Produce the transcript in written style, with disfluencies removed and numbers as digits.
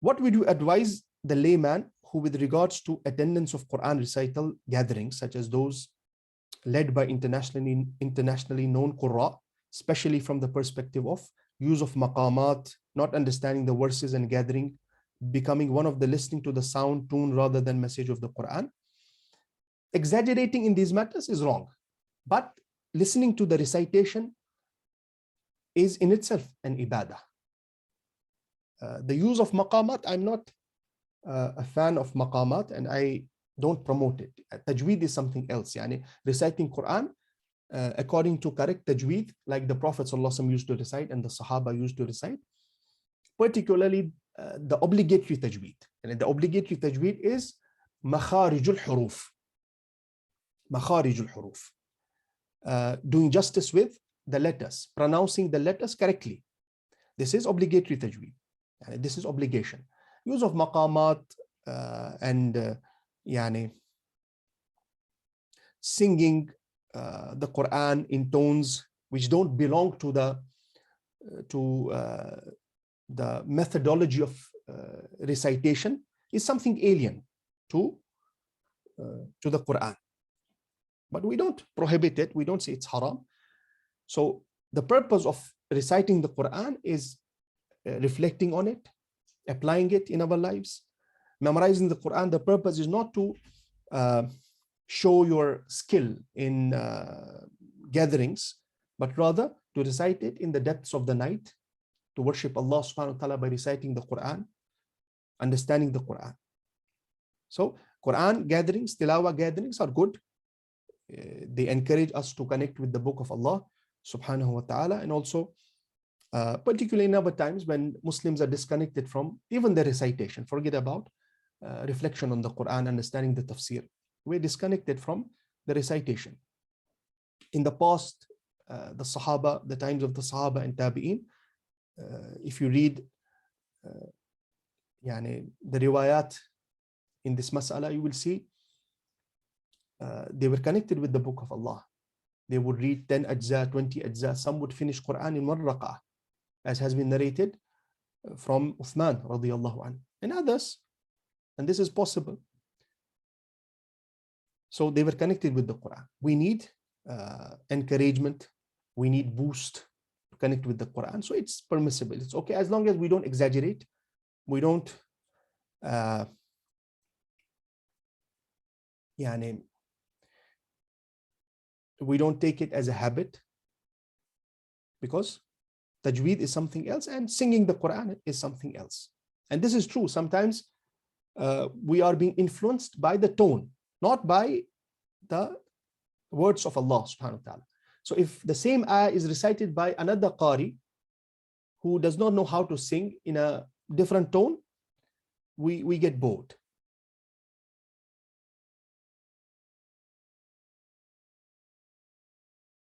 What would you advise the layman who, with regards to attendance of Quran recital gatherings, such as those led by internationally known Qurra, especially from the perspective of use of maqamat, not understanding the verses and gathering, becoming one of the listening to the sound, tune rather than message of the Quran? Exaggerating in these matters is wrong, but listening to the recitation is in itself an ibadah. The use of maqamat, I'm not a fan of maqamat and I don't promote it. Tajweed is something else. Yani reciting Quran according to correct tajweed, like the Prophet ﷺ used to recite and the Sahaba used to recite, particularly the obligatory tajweed. And the obligatory tajweed is makharijul huruf. Makharijul huruf. Doing justice with the letters, pronouncing the letters correctly. This is obligatory tajweed. This is obligation. Use of maqamat and yani singing the Quran in tones which don't belong to the methodology of recitation is something alien to the Quran. But we don't prohibit it. We don't say it's haram. So the purpose of reciting the Quran is reflecting on it, applying it in our lives. Memorizing the Quran, the purpose is not to show your skill in gatherings, but rather to recite it in the depths of the night, to worship Allah subhanahu wa ta'ala by reciting the Quran, understanding the Quran. So Quran gatherings, tilawa gatherings are good. They encourage us to connect with the book of Allah subhanahu wa ta'ala, and also particularly in our times when Muslims are disconnected from even the recitation, forget about reflection on the Quran, understanding the tafsir. We're disconnected from the recitation. In the past, the Sahaba, the times of the Sahaba and Tabi'in, if you read the riwayat in this mas'ala, you will see they were connected with the book of Allah. They would read 10 ajza, 20 ajza. Some would finish Quran in one raqa'ah, as has been narrated from Uthman radiyallahu anhu, and others. And this is possible. So they were connected with the Quran. We need encouragement. We need boost to connect with the Quran. So it's permissible. It's okay as long as we don't exaggerate. We don't we don't take it as a habit, because tajweed is something else and singing the Quran is something else. And this is true. Sometimes we are being influenced by the tone, not by the words of Allah subhanahu wa ta'ala. So if the same ayah is recited by another qari who does not know how to sing in a different tone, we get bored.